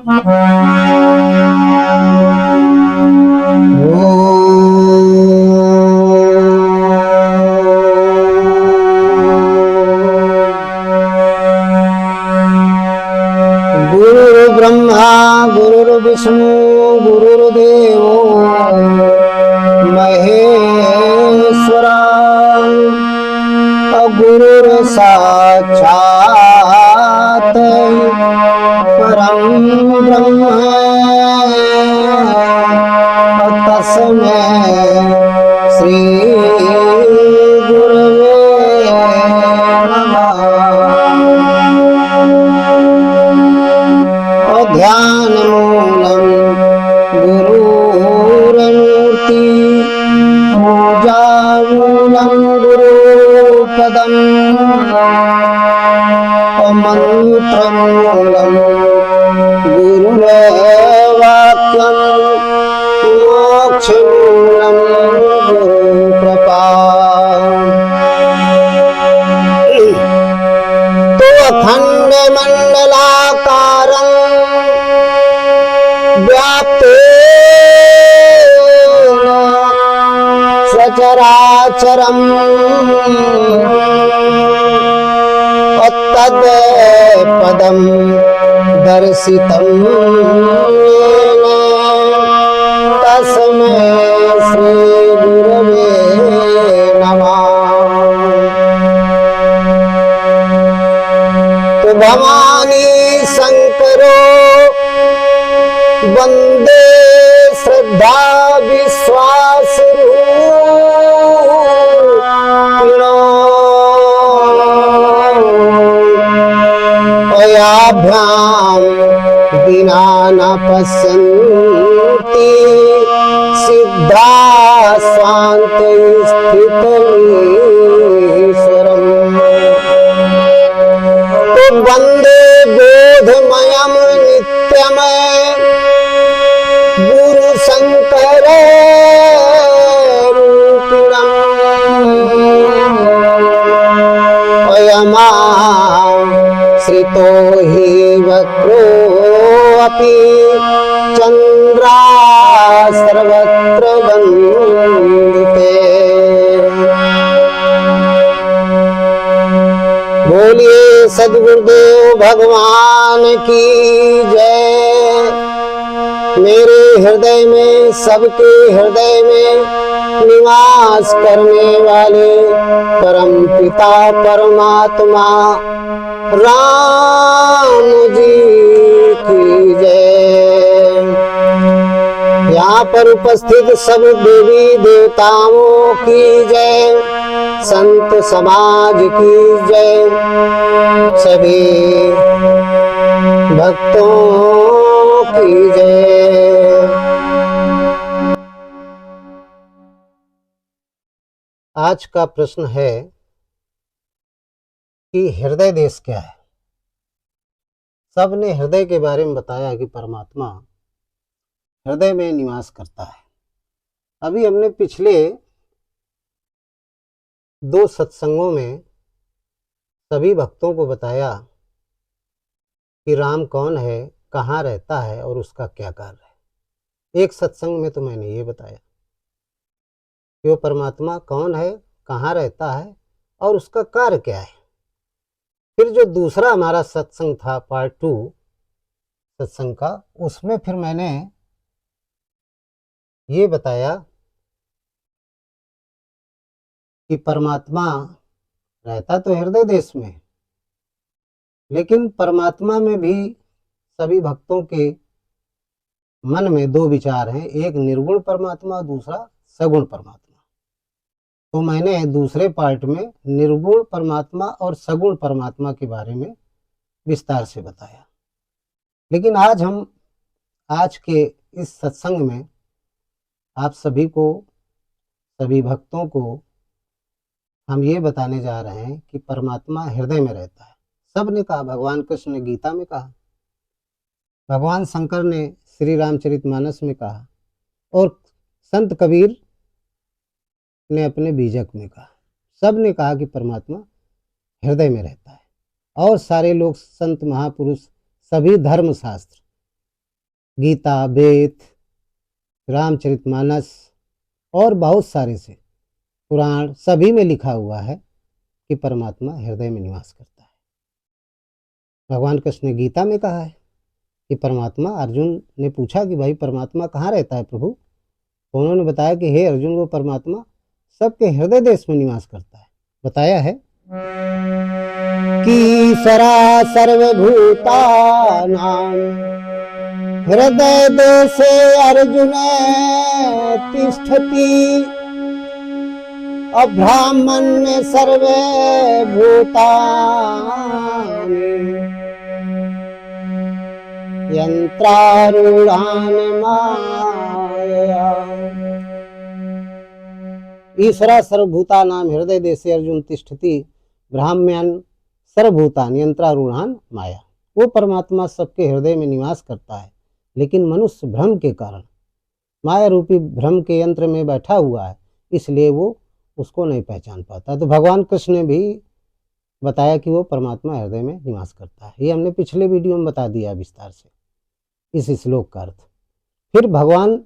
गुरुर्ब्रह्मा गुरुर्विष्णु गुरुर्देवो महेश्वरा गुरुर्साक्षात् परं ब्रह्म तस्मै श्री गुरवे नमः। ध्यानमूलं गुरुरमूर्ति पूजामूलं गुरुपदम् मन्त्रमूलं गुरुवाक्यं मोक्षमूलं गुरुकृपा। तो अखण्डमण्डलाकारं व्याप्तेन सचराचरम् तत्पदं दर्शितं येन तस्मै श्री गुरवे नमः। तो भवानी शंकरो वंदे श्रद्धा विश्वास अयाभ्याम बिना न पश्यन्ति सिद्धा स्वान्त स्थितमीश्वरम्। तो वंदे बोधमयं नित्यमय गुरु शंकर रूपिणम् श्रितो हि वक्रोऽपि चन्द्रा सर्वत्र वन्दते। बोलिए सद्गुरुदेव भगवान की जय। मेरे हृदय में सबके हृदय में निवास करने वाले परम पिता परमात्मा राम जी की जय। यहाँ पर उपस्थित सब देवी देवताओं की जय, संत समाज की जय, सभी भक्तों की जय। आज का प्रश्न है कि हृदय देश क्या है। सब ने हृदय के बारे में बताया कि परमात्मा हृदय में निवास करता है। अभी हमने पिछले 2 सत्संगों में सभी भक्तों को बताया कि राम कौन है, कहाँ रहता है और उसका क्या कार्य है। एक सत्संग में तो मैंने ये बताया कि वो परमात्मा कौन है, कहाँ रहता है और उसका कार्य क्या है। फिर जो दूसरा हमारा सत्संग था पार्ट 2 सत्संग का, उसमें फिर मैंने ये बताया कि परमात्मा रहता तो हृदय देश में, लेकिन परमात्मा में भी सभी भक्तों के मन में 2 विचार हैं, एक निर्गुण परमात्मा और दूसरा सगुण परमात्मा। तो मैंने दूसरे पार्ट में निर्गुण परमात्मा और सगुण परमात्मा के बारे में विस्तार से बताया। लेकिन आज के इस सत्संग में आप सभी को, सभी भक्तों को हम ये बताने जा रहे हैं कि परमात्मा हृदय में रहता है। सब ने कहा, भगवान कृष्ण ने गीता में कहा, भगवान शंकर ने श्री रामचरितमानस में कहा और संत कबीर ने अपने बीजक में कहा। सब ने कहा कि परमात्मा हृदय में रहता है। और सारे लोग, संत महापुरुष, सभी धर्मशास्त्र गीता, वेद, रामचरितमानस और बहुत सारे से पुराण सभी में लिखा हुआ है कि परमात्मा हृदय में निवास करता है। भगवान कृष्ण ने गीता में कहा है कि परमात्मा, अर्जुन ने पूछा कि भाई परमात्मा कहाँ रहता है प्रभु, तो उन्होंने बताया कि हे अर्जुन, वो परमात्मा सबके हृदय देश में निवास करता है। बताया है कि सरा सर्वभूतानां हृदय देशे अर्जुन तिष्ठति अब्राह्मण्य सर्वे भूतानि यंत्रारूढ़ान मायया। ईश्वरा सर्वभूतानां हृदय देशे अर्जुन तिष्ठति ब्राह्मण सर्वभूतान यंत्रारूढ़ान माया। वो परमात्मा सबके हृदय में निवास करता है, लेकिन मनुष्य भ्रम के कारण, माया रूपी भ्रम के यंत्र में बैठा हुआ है, इसलिए वो उसको नहीं पहचान पाता। तो भगवान कृष्ण ने भी बताया कि वो परमात्मा हृदय में निवास करता है। ये हमने पिछले वीडियो में बता दिया विस्तार से इस श्लोक का अर्थ। फिर भगवान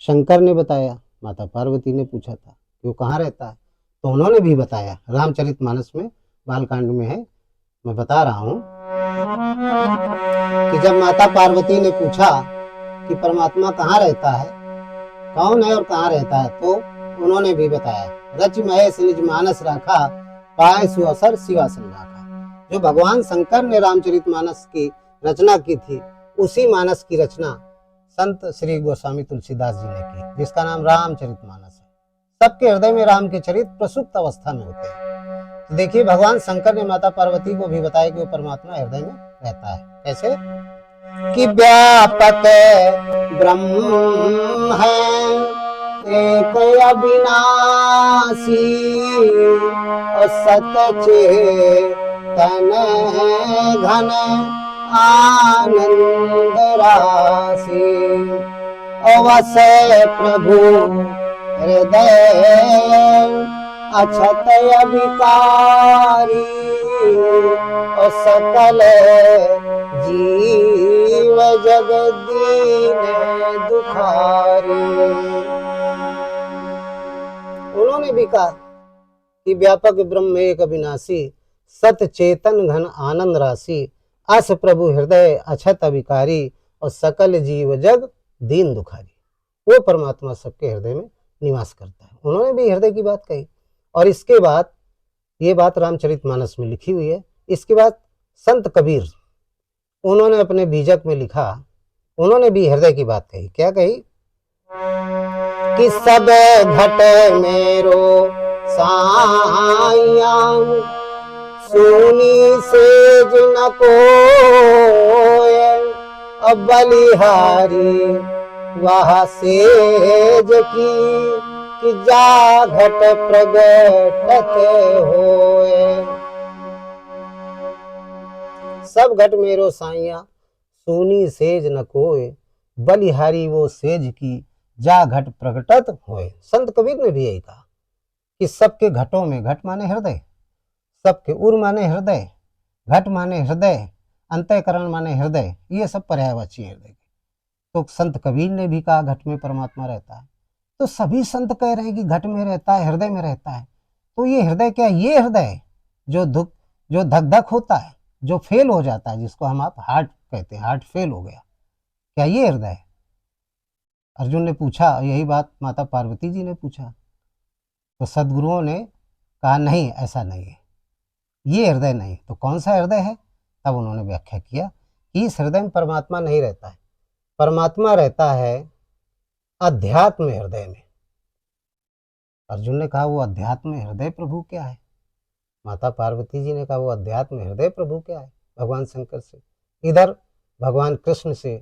शंकर ने बताया, माता पार्वती ने पूछा था कि वो कहाँ रहता है, तो उन्होंने भी बताया। रामचरितमानस में बालकांड में है, मैं बता रहा हूँ कि जब माता पार्वती ने पूछा कि परमात्मा कहाँ रहता है, कौन है और कहाँ रहता है, तो उन्होंने भी बताया, रच महेश निज मानस राखा पाए सुअसर शिवासन राखा। जो भगवान शंकर ने रामचरितमानस की रचना की थी, उसी मानस की रचना संत श्री गोस्वामी तुलसीदास जी ने की, जिसका नाम रामचरितमानस है। सबके हृदय में राम के चरित्र प्रसुप्त अवस्था में होते हैं। तो देखिए, भगवान शंकर ने माता पार्वती को भी बताया कि वो परमात्मा हृदय में रहता है। कैसे कि व्यापक ब्रह्म है एक अविनाशी और सतचेतन घन आनंद राशि अवश्य प्रभु हृदय अछत अभिकारी और सकल जीव जगदीन दुखारी। उन्होंने भी कहा कि व्यापक ब्रह्म एक अविनाशी सत चेतन घन आनंद राशि अस प्रभु हृदय अछत अभिकारी और सकल जीव जग दीन दुखारी। वो परमात्मा सबके हृदय में निवास करता है। उन्होंने भी हृदय की बात कही। और इसके बाद ये बात रामचरितमानस में लिखी हुई है। इसके बाद संत कबीर, उन्होंने अपने बीजक में लिखा, उन्होंने भी हृदय की बात कही। क्या कही कि सब घट मेरो साइया सुनी सेज न कोय अब बलिहारी वह सेज की कि जा घट प्रगटत होए। सब घट मेरो साइया सोनी सेज न कोय बलिहारी वो सेज की जा घट प्रगटत होए। संत कबीर ने भी यही कहा कि सबके घटों में, घट माने हृदय, सबके उर माने हृदय, घट माने हृदय, अंतःकरण माने हृदय, ये सब पर्यायवाची है हृदय के। तो संत कबीर ने भी कहा घट में परमात्मा रहता है। तो सभी संत कह रहे हैं कि घट में रहता है, हृदय में रहता है। तो ये हृदय क्या, ये हृदय जो धक धक होता है, जो फेल हो जाता है, जिसको हम आप हार्ट कहते हैं, हार्ट फेल हो गया, क्या ये हृदय है? अर्जुन ने पूछा, यही बात माता पार्वती जी ने पूछा। तो सदगुरुओं ने कहा नहीं, ऐसा नहीं है, ये हृदय नहीं। तो कौन सा हृदय है? तब उन्होंने व्याख्या किया कि इस हृदय में परमात्मा नहीं रहता है, परमात्मा रहता है अध्यात्म हृदय में। अर्जुन ने कहा वो अध्यात्म हृदय प्रभु क्या है? माता पार्वती जी ने कहा वो अध्यात्म हृदय प्रभु क्या है? भगवान शंकर से। इधर भगवान कृष्ण से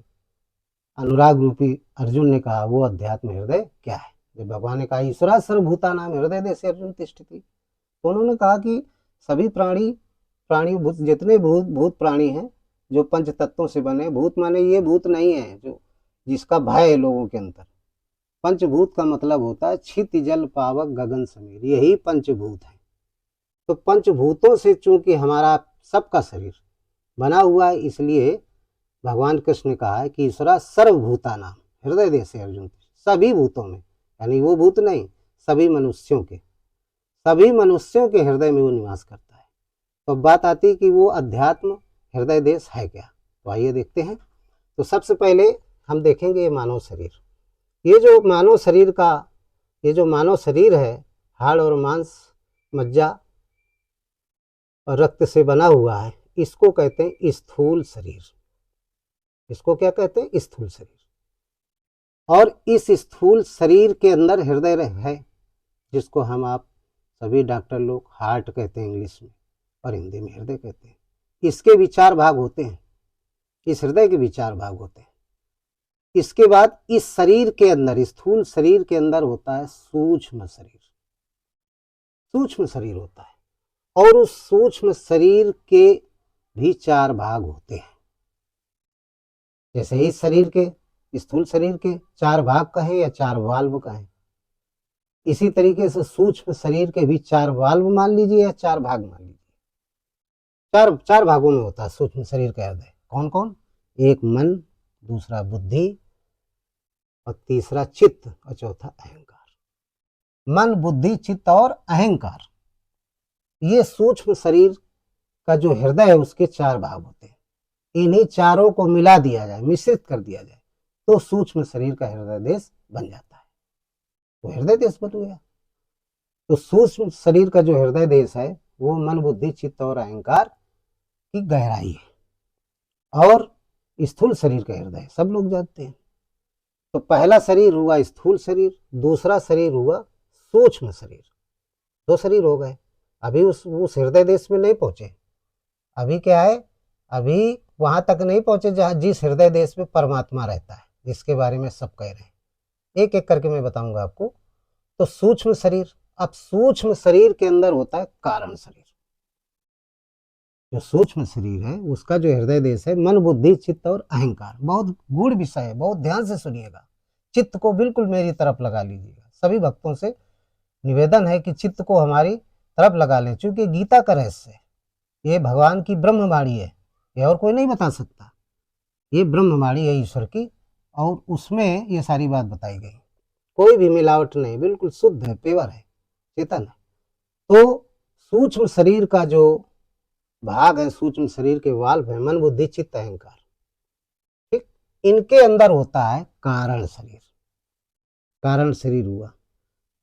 अनुराग रूपी अर्जुन ने कहा वो अध्यात्म हृदय क्या है? जब भगवान ने कहा ईश्वरा सर्वभूतानां हृदय देशे अर्जुन तिष्ठति, तो उन्होंने कहा कि सभी प्राणी भूत, जितने भूत प्राणी हैं जो पंच तत्वों से बने, भूत माने ये भूत नहीं है जो जिसका भय है लोगों के अंदर। पंचभूत का मतलब होता है क्षिति जल पावक गगन समीर, यही पंचभूत है। तो पंचभूतों से चूंकि हमारा सबका शरीर बना हुआ है, इसलिए भगवान कृष्ण ने कहा है कि ईश्वरा सर्वभूतानां हृदय देश है अर्जुन, सभी भूतों में, यानी वो भूत नहीं, सभी मनुष्यों के हृदय में वो निवास करता है। तो बात आती है कि वो अध्यात्म हृदय देश है क्या। तो आइए देखते हैं। तो सबसे पहले हम देखेंगे ये मानव शरीर। ये जो मानव शरीर है, हाड़ और मांस, मज्जा और रक्त से बना हुआ है, इसको कहते हैं स्थूल शरीर। इसको क्या कहते हैं? स्थूल शरीर। और इस स्थूल शरीर के अंदर हृदय है, जिसको हम आप सभी डॉक्टर लोग हार्ट कहते हैं इंग्लिश में, और हिंदी में हृदय कहते हैं। इसके भी 4 भाग होते हैं, इस हृदय के भी 4 भाग होते हैं। इसके बाद इस शरीर के अंदर, स्थूल शरीर के अंदर होता है सूक्ष्म शरीर। सूक्ष्म शरीर होता है, और उस सूक्ष्म शरीर के भी 4 भाग होते हैं। जैसे इस शरीर के, स्थूल शरीर के 4 भाग कहें या 4 वाल्व कहें, इसी तरीके से सूक्ष्म शरीर के भी 4 वाल्व मान लीजिए या 4 भाग मान लीजिए। चार भागों में होता है सूक्ष्म शरीर का हृदय। कौन कौन? एक मन, दूसरा बुद्धि, और तीसरा चित्त, और चौथा अहंकार। मन, बुद्धि, चित्त और अहंकार, ये सूक्ष्म शरीर का जो हृदय है उसके 4 भाग होते हैं। इन्हीं चारों को मिला दिया जाए, मिश्रित कर दिया जाए, तो सूक्ष्म शरीर का हृदय देश बन जाता है, वो हृदय देश बन गया। तो सूक्ष्म शरीर का जो हृदय देश है वो मन, बुद्धि, चित्त और अहंकार की गहराई है। और स्थूल शरीर का हृदय सब लोग जानते हैं। तो पहला शरीर हुआ स्थूल शरीर, दूसरा शरीर हुआ सूक्ष्म शरीर। 2 शरीर हो गए। अभी उस हृदय देश में नहीं पहुंचे। अभी क्या है? अभी वहां तक नहीं पहुंचे जिस हृदय देश में परमात्मा रहता है, जिसके बारे में सब कह रहे हैं। एक एक करके मैं बताऊंगा आपको। तो सूक्ष्म शरीर, अब सूक्ष्म शरीर के अंदर होता है कारण शरीर। जो सूक्ष्म शरीर है उसका जो हृदय देश है, मन, बुद्धि, चित्त और अहंकार। बहुत गूढ़ विषय है, बहुत ध्यान से सुनिएगा। चित्त को बिल्कुल मेरी तरफ लगा लीजिएगा। सभी भक्तों से निवेदन है कि चित्त को हमारी तरफ लगा लें, क्योंकि गीता का रहस्य है, ये भगवान की ब्रह्मवाणी है, ये और कोई नहीं बता सकता। ये ब्रह्मवाणी है ईश्वर की, और उसमें ये सारी बात बताई गई। कोई भी मिलावट नहीं, बिल्कुल शुद्ध है, पेवर है, चेतन है। तो सूक्ष्म शरीर का जो भाग है, सूक्ष्म शरीर के वाल्व है मन, बुद्धि, चित्त, अहंकार, ठीक, इनके अंदर होता है कारण शरीर। कारण शरीर हुआ।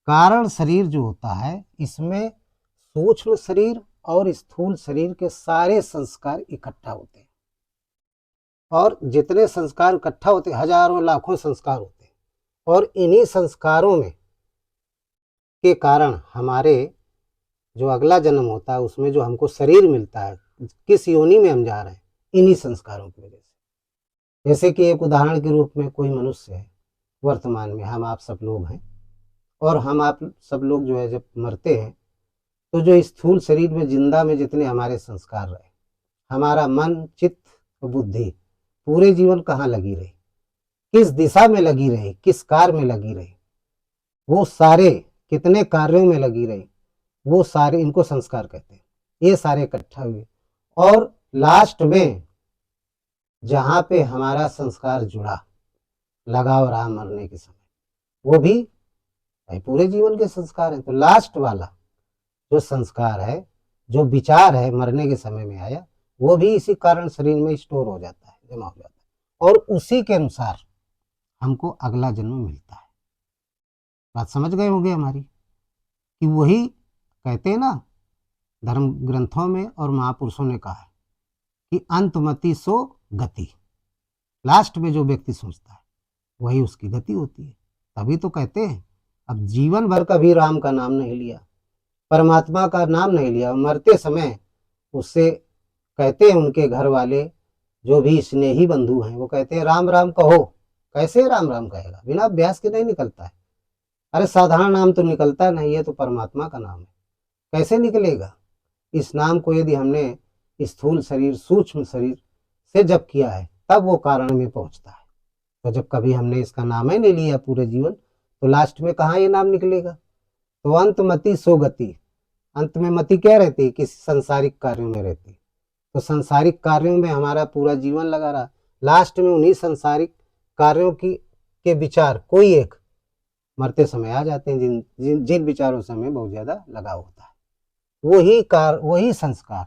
कारण शरीर जो होता है, इसमें सूक्ष्म शरीर और स्थूल शरीर के सारे संस्कार इकट्ठा होते हैं। और जितने संस्कार इकट्ठा होते हैं, हजारों लाखों संस्कार होते हैं, और इन्हीं संस्कारों में के कारण हमारे जो अगला जन्म होता है उसमें जो हमको शरीर मिलता है, किस योनि में हम जा रहे हैं, इन्हीं संस्कारों की वजह से। जैसे कि एक उदाहरण के रूप में कोई मनुष्य है, वर्तमान में हम आप सब लोग हैं, और हम आप सब लोग जो है जब मरते हैं तो जो स्थूल शरीर में जिंदा में जितने हमारे संस्कार रहे, हमारा मन, चित्त और बुद्धि पूरे जीवन कहाँ लगी रही, किस दिशा में लगी रही, किस कार्य में लगी रही, वो सारे कितने कार्यों में लगी रही, वो सारे, इनको संस्कार कहते हैं। ये सारे इकट्ठा हुए, और लास्ट में जहां पे हमारा संस्कार जुड़ा, लगाव रहा मरने के समय, वो भी भाई पूरे जीवन के संस्कार है। तो लास्ट वाला जो संस्कार है, जो विचार है, मरने के समय में आया, वो भी इसी कारण शरीर में स्टोर हो जाता है, जमा हो जाता है, और उसी के अनुसार हमको अगला जन्म मिलता है। बात समझ गए होंगे हमारी, कि वही कहते हैं ना, धर्म ग्रंथों में और महापुरुषों ने कहा है कि अंतमति सो गति। लास्ट में जो व्यक्ति सोचता है वही उसकी गति होती है। तभी तो कहते हैं, अब जीवन भर कभी राम का नाम नहीं लिया, परमात्मा का नाम नहीं लिया, मरते समय उससे कहते हैं उनके घर वाले, जो भी स्नेही बंधु हैं, वो कहते हैं राम राम कहो। कैसे राम राम कहेगा? बिना अभ्यास के नहीं निकलता है। अरे साधारण नाम तो निकलता नहीं है, तो परमात्मा का नाम है, कैसे निकलेगा? इस नाम को यदि हमने स्थूल शरीर, सूक्ष्म शरीर से जब किया है, तब वो कारण में पहुंचता है। तो जब कभी हमने इसका नाम ही नहीं लिया पूरे जीवन, तो लास्ट में कहाँ ये नाम निकलेगा? तो अंत मति सो गति। अंत में मति क्या रहती है? किसी संसारिक कार्यों में रहती। तो संसारिक कार्यों में हमारा पूरा जीवन लगा रहा, लास्ट में उन्हीं सांसारिक कार्यों के विचार कोई एक मरते समय आ जाते हैं, जिन विचारों से हमें बहुत ज्यादा लगाव होता है। वही संस्कार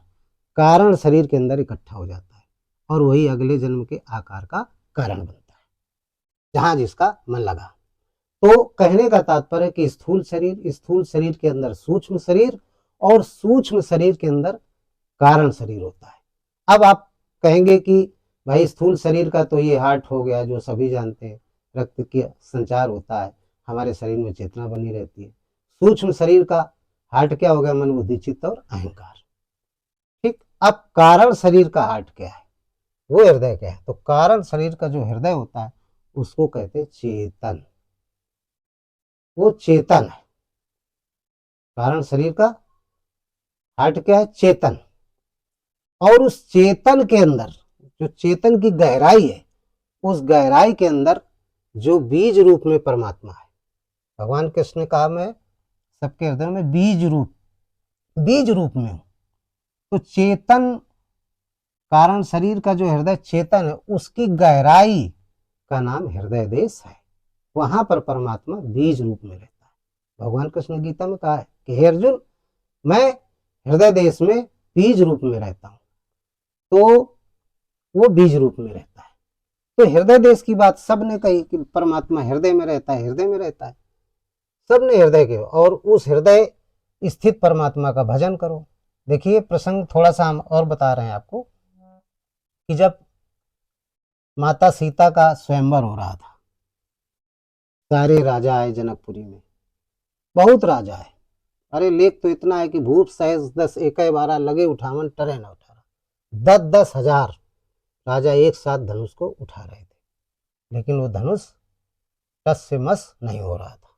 कारण शरीर के अंदर इकट्ठा हो जाता है और वही अगले जन्म के आकार का कारण बनता है, जहां जिसका मन लगा। तो कहने का तात्पर्य कि स्थूल शरीर के अंदर सूक्ष्म शरीर और सूक्ष्म शरीर के अंदर कारण शरीर होता है। अब आप कहेंगे कि भाई स्थूल शरीर का तो ये हार्ट हो गया, जो सभी जानते हैं, रक्त के संचार होता है, हमारे शरीर में चेतना बनी रहती है। सूक्ष्म शरीर का हार्ट क्या हो गया? मन, बुद्धि, चित्त और अहंकार। ठीक, अब कारण शरीर का हार्ट क्या है? वो हृदय क्या है? तो कारण शरीर का जो हृदय होता है उसको कहते हैं चेतन। वो चेतन है। कारण शरीर का हार्ट क्या है? चेतन। और उस चेतन के अंदर, जो चेतन की गहराई है, उस गहराई के अंदर जो बीज रूप में परमात्मा है, भगवान कृष्ण ने कहा मैं सबके हृदय में बीज रूप में हूं। तो चेतन, कारण शरीर का जो हृदय चेतन है, उसकी गहराई का नाम हृदय देश है। वहां पर परमात्मा बीज रूप में रहता है। भगवान कृष्ण ने गीता में कहा है कि हे अर्जुन, मैं हृदय देश में बीज रूप में रहता हूं। तो वो बीज रूप में रहता है। तो हृदय देश की बात सबने कही कि परमात्मा हृदय में रहता है, हृदय में रहता है। सबने हृदय के, और उस हृदय स्थित परमात्मा का भजन करो। देखिए प्रसंग थोड़ा सा हम और बता रहे हैं आपको कि जब माता सीता का स्वयंवर हो रहा था, सारे राजा आए जनकपुरी में, बहुत राजा है। अरे लेख तो इतना है कि भूप सहज 10 एक 12 लगे उठावन टरे न उठारा। 10-10 हजार राजा एक साथ धनुष को उठा रहे थे, लेकिन वो धनुष टस से मस नहीं हो रहा था।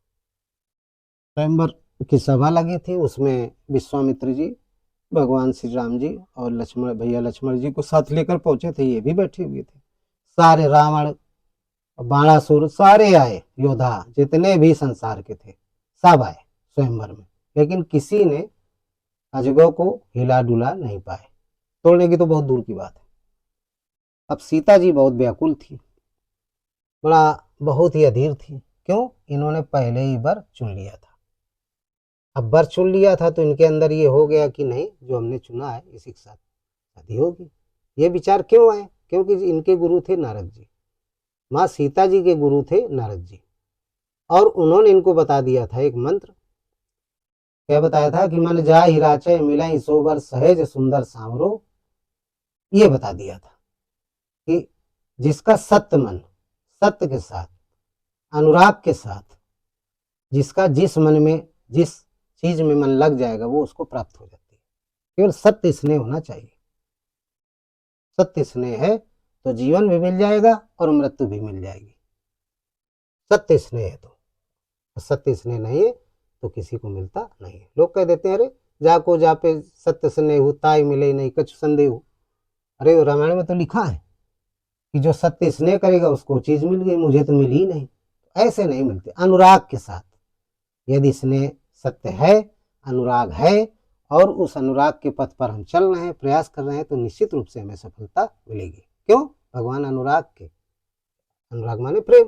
स्वयंवर की सभा लगी थी, उसमें विश्वामित्र जी, भगवान श्री राम जी और लक्ष्मण जी को साथ लेकर पहुंचे थे, ये भी बैठे हुए थे। सारे रावण, बाणासुर, सारे आए, योद्धा जितने भी संसार के थे सब आए स्वयंवर में, लेकिन किसी ने अजगौ को हिला डुला नहीं पाए। तोड़ने की तो बहुत दूर की बात है। अब सीता जी बहुत व्याकुल थी, बहुत ही अधीर थी। क्यों? इन्होंने पहले ही वर चुन लिया था। अब वर चुन लिया था तो इनके अंदर ये हो गया कि नहीं, जो हमने चुना है इसी के साथ शादी होगी। ये विचार क्यों आए? क्योंकि इनके गुरु थे नारद जी, माँ सीता जी के गुरु थे नारद जी, और उन्होंने इनको बता दिया था एक मंत्र। क्या बताया था? कि मन जा हिराचे मिलाई सोबर सहज सुंदर सांवरो। ये बता दिया था कि जिसका सत्य मन, सत्य के साथ, अनुराग के साथ, जिसका जिस मन में, जिस चीज में मन लग जाएगा वो उसको प्राप्त हो जाती है। केवल सत्य स्नेह होना चाहिए। सत्य स्नेह है तो जीवन भी मिल जाएगा और मृत्यु भी मिल जाएगी। सत्य स्नेह है तो, सत्य स्नेह नहीं है तो किसी को मिलता नहीं है। लोग कह देते हैं अरे जाको जा पे सत्य स्नेह हो ताई मिले नहीं कछु संदेह। अरे रामायण में तो लिखा है कि जो सत्य स्नेह करेगा उसको चीज मिल गई, मुझे तो मिली ही नहीं। ऐसे नहीं मिलते। अनुराग के साथ, यदि स्नेह सत्य है, अनुराग है, और उस अनुराग के पथ पर हम चल रहे हैं, प्रयास कर रहे हैं, तो निश्चित रूप से हमें सफलता मिलेगी। क्यों? भगवान अनुराग के, अनुराग माने प्रेम,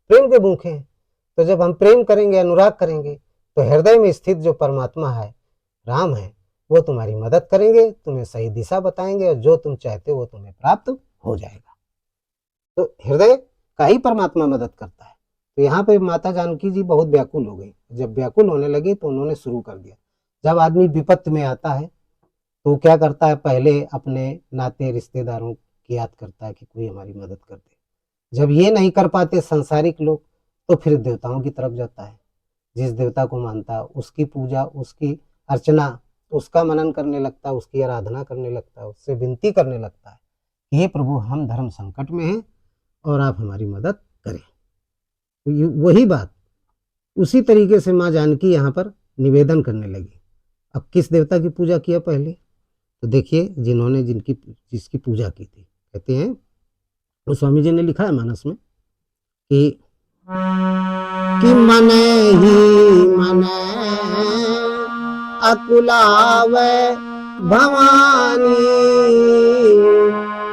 प्रेम के भूखे हैं। तो जब हम प्रेम करेंगे, अनुराग करेंगे, तो हृदय में स्थित जो परमात्मा है, राम है, वो तुम्हारी मदद करेंगे, तुम्हें सही दिशा बताएंगे, और जो तुम चाहते हो वो तुम्हें प्राप्त हो जाएगा। तो हृदय का ही परमात्मा मदद करता है। तो यहाँ पे माता जानकी जी बहुत व्याकुल हो गई। जब व्याकुल होने लगी तो उन्होंने शुरू कर दिया। जब आदमी विपत्ति में आता है तो क्या करता है? पहले अपने नाते रिश्तेदारों की याद करता है कि कोई हमारी मदद कर दे। जब ये नहीं कर पाते संसारिक लोग, तो फिर देवताओं की तरफ जाता है। जिस देवता को मानता है उसकी पूजा, उसकी अर्चना, उसका मनन करने लगता है, उसकी आराधना करने लगता है, उससे विनती करने लगता है, हे प्रभु हम धर्म संकट में हैं और आप हमारी मदद करें। तो वही बात उसी तरीके से माँ जानकी यहाँ पर निवेदन करने लगी। अब किस देवता की पूजा किया पहले? तो देखिए, जिसकी पूजा की थी, कहते हैं, वो स्वामी जी ने लिखा है मानस में कि मने ही मने अकुलावे भवानी,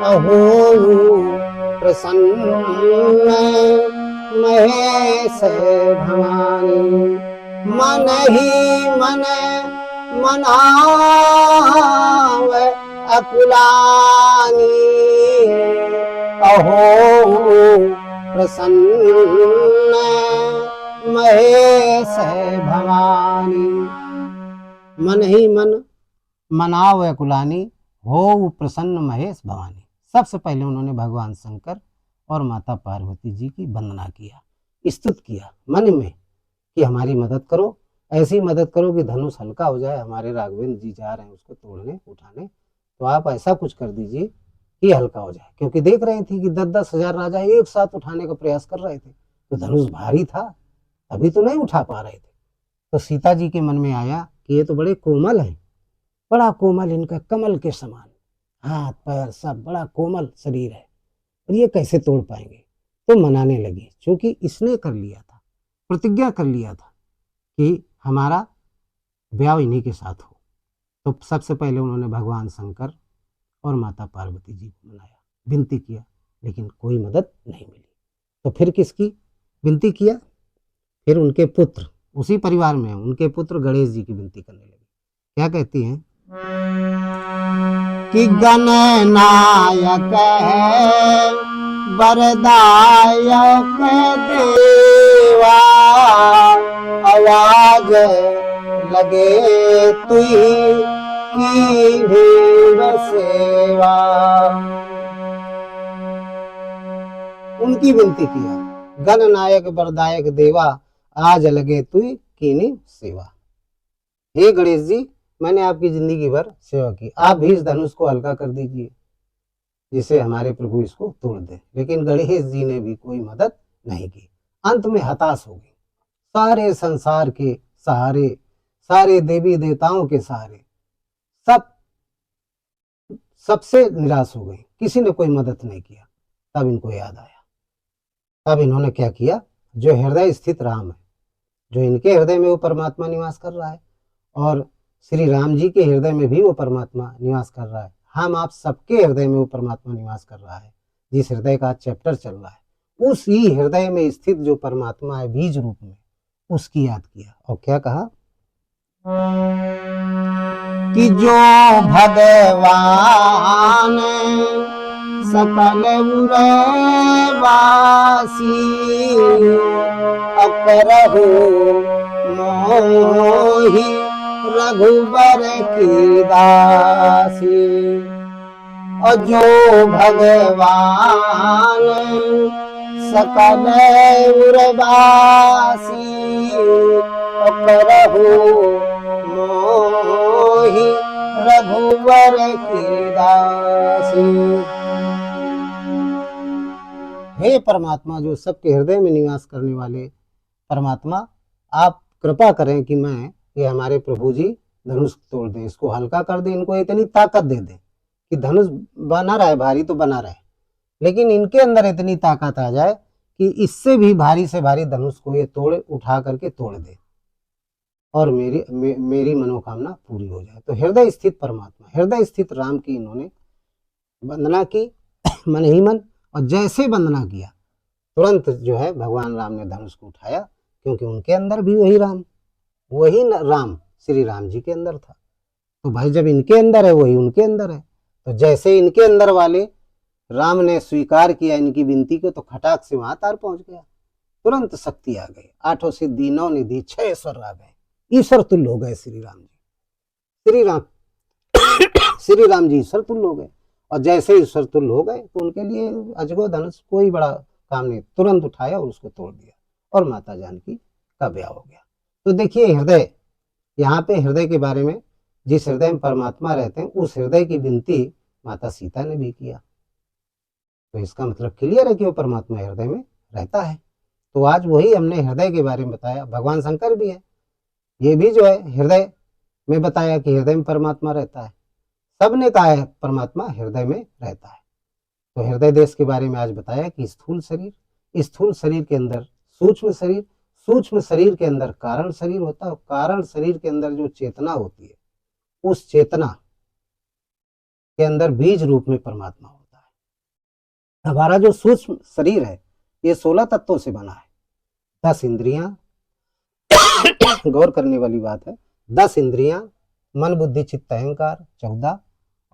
अहो प्रसन्न महेश भवानी। मन ही मन मनावे अकुलानी, अहो प्रसन्न महेश भवानी। मन ही मन मनाओ अकुलानी, हो प्रसन्न महेश भवानी। सबसे पहले उन्होंने भगवान शंकर और माता पार्वती जी की वंदना किया, स्तुत किया मन में कि हमारी मदद करो, ऐसी मदद करो कि धनुष हल्का हो जाए। हमारे राघवेंद्र जी जा रहे हैं उसको तोड़ने उठाने, तो आप ऐसा कुछ कर दीजिए कि हल्का हो जाए। क्योंकि देख रहे थे कि 10-10 हजार राजा एक साथ उठाने का प्रयास कर रहे थे, तो धनुष भारी था, अभी तो नहीं उठा पा रहे थे। तो सीता जी के मन में आया कि ये तो बड़े कोमल हैं, बड़ा कोमल, इनका कमल के समान हाथ पैर सब, बड़ा कोमल शरीर है, और ये कैसे तोड़ पाएंगे। तो मनाने लगी, क्योंकि इसने कर लिया था, प्रतिज्ञा कर लिया था कि हमारा ब्याह इन्हीं के साथ हो। तो सबसे पहले उन्होंने भगवान शंकर और माता पार्वती जी को मनाया, विनती किया, लेकिन कोई मदद नहीं मिली। तो फिर किसकी विनती किया? फिर उनके पुत्र, उसी परिवार में उनके पुत्र गणेश जी की विनती करने लगे। क्या कहती हैं कि गणनायक है वरदायक देवा, आवाज लगे तुई की भीड़ सेवा। उनकी विनती किया, गणनायक वरदायक देवा, आज लगे तुई कीनी सेवा। हे गणेश जी, मैंने आपकी जिंदगी भर सेवा की, आप भी इस धनुष को हल्का कर दीजिए, जिसे हमारे प्रभु इसको तोड़ दे। लेकिन गणेश जी ने भी कोई मदद नहीं की। अंत में हताश हो गई, सारे संसार के सहारे, सारे देवी देवताओं के सहारे, सबसे निराश हो गई, किसी ने कोई मदद नहीं किया। तब इनको याद आया, तब इन्होंने क्या किया, जो हृदय स्थित राम है, जो इनके हृदय में वो परमात्मा निवास कर रहा है, और श्री राम जी के हृदय में भी वो परमात्मा निवास कर रहा है। हम आप सबके हृदय में वो परमात्मा निवास कर रहा है। जिस हृदय का चैप्टर चल रहा है, उसी हृदय में स्थित जो परमात्मा है बीज रूप में, उसकी याद किया। और क्या कहा कि जो भगवान सकल उरवासी, अपरहु मोहि रघुबर की दासी। और जो भगवान सकल उरवासी, अपरहु मोहि रघुवर की दासी। हे परमात्मा, जो सबके हृदय में निवास करने वाले परमात्मा, आप कृपा करें कि मैं, ये हमारे प्रभु जी धनुष तोड़ दें, इसको हल्का कर दें, इनको इतनी ताकत दे दें कि धनुष बना रहे, भारी तो बना रहे, लेकिन इनके अंदर इतनी ताकत आ जाए कि इससे भी भारी से भारी धनुष को ये तोड़ उठा करके तोड़ दे, और मेरी मनोकामना पूरी हो जाए। तो हृदय स्थित परमात्मा, हृदय स्थित राम की इन्होंने वंदना की मन ही मन, और जैसे वंदना किया तुरंत जो है भगवान राम ने धनुष को उठाया, क्योंकि उनके अंदर भी वही राम श्री राम जी के अंदर था। तो भाई जब इनके अंदर है वही उनके अंदर है, तो जैसे इनके अंदर वाले राम ने स्वीकार किया इनकी विनती को, तो खटाक से वहां तार पहुंच गया, तुरंत शक्ति आ गई, 8 सिद्धि 9 निधि 6 ईश्वर आ गए, ईश्वर तुल्य हो गए श्री राम जी। श्री राम जी ईश्वर तुल्य हो गए, और जैसे ईश्वर तुल्य हो गए तो उनके लिए अजगो धनुष कोई बड़ा काम नहीं, तुरंत उठाया और उसको तोड़ दिया, और माता जानकी का ब्याह हो गया। तो देखिए हृदय, यहाँ पे हृदय के बारे में, जिस हृदय में परमात्मा रहते हैं उस हृदय की विनती माता सीता ने भी किया। तो इसका मतलब क्लियर है कि वो परमात्मा हृदय में रहता है। तो आज वही हमने हृदय के बारे में बताया। भगवान शंकर भी है, ये भी जो है हृदय में बताया कि हृदय में परमात्मा रहता है। सबने कहा है परमात्मा हृदय में रहता है। तो हृदय देश के बारे में आज बताया कि स्थूल शरीर के अंदर सूक्ष्म शरीर, सूक्ष्म शरीर के अंदर कारण शरीर होता है, कारण शरीर के अंदर जो चेतना होती है, उस चेतना के अंदर बीज रूप में परमात्मा होता है। हमारा जो सूक्ष्म शरीर है ये 16 तत्वों से बना है। 10 इंद्रियां, गौर करने वाली बात है, 10 इंद्रियां, मन बुद्धि चित्त अहंकार 14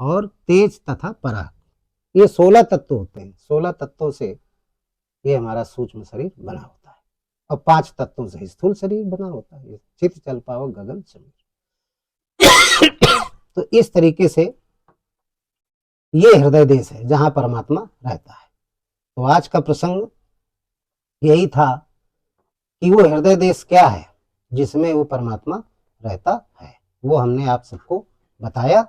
और तेज तथा पराग, ये 16 तत्व होते हैं। 16 तत्वों से ये हमारा सूक्ष्म शरीर बना होता है और 5 तत्वों से स्थूल शरीर बना होता है, चित जल पावक गगन समीर। तो इस तरीके से ये हृदय देश है जहां परमात्मा रहता है। तो आज का प्रसंग यही था कि वो हृदय देश क्या है जिसमें वो परमात्मा रहता है, वो हमने आप सबको बताया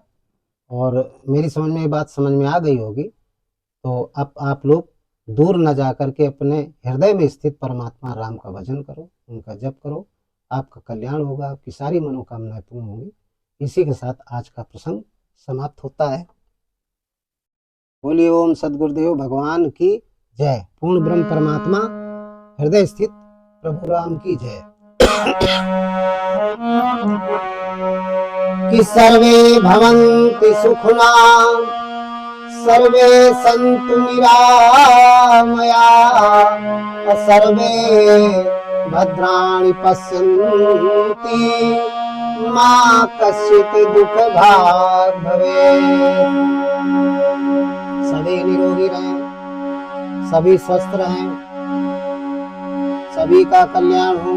और मेरी समझ में ये बात समझ में आ गई होगी। तो अब आप लोग दूर न जा करके अपने हृदय में स्थित परमात्मा राम का भजन करो, उनका जप करो, आपका कल्याण होगा, आपकी सारी मनोकामनाएं पूर्ण होंगी। इसी के साथ आज का प्रसंग समाप्त होता है। बोलिए ओम सदगुरुदेव भगवान की जय। पूर्ण ब्रह्म परमात्मा हृदय स्थित प्रभु राम की जय। कि सर्वे भवन्ति सुखिना सर्वे सन्तु निरामया सर्वे भद्राणि पश्यन्ति मा कश्चित् दुःखभाग् भवेत्। सभी निरोगी रहें, सभी स्वस्थ रहें, सभी का कल्याण हो।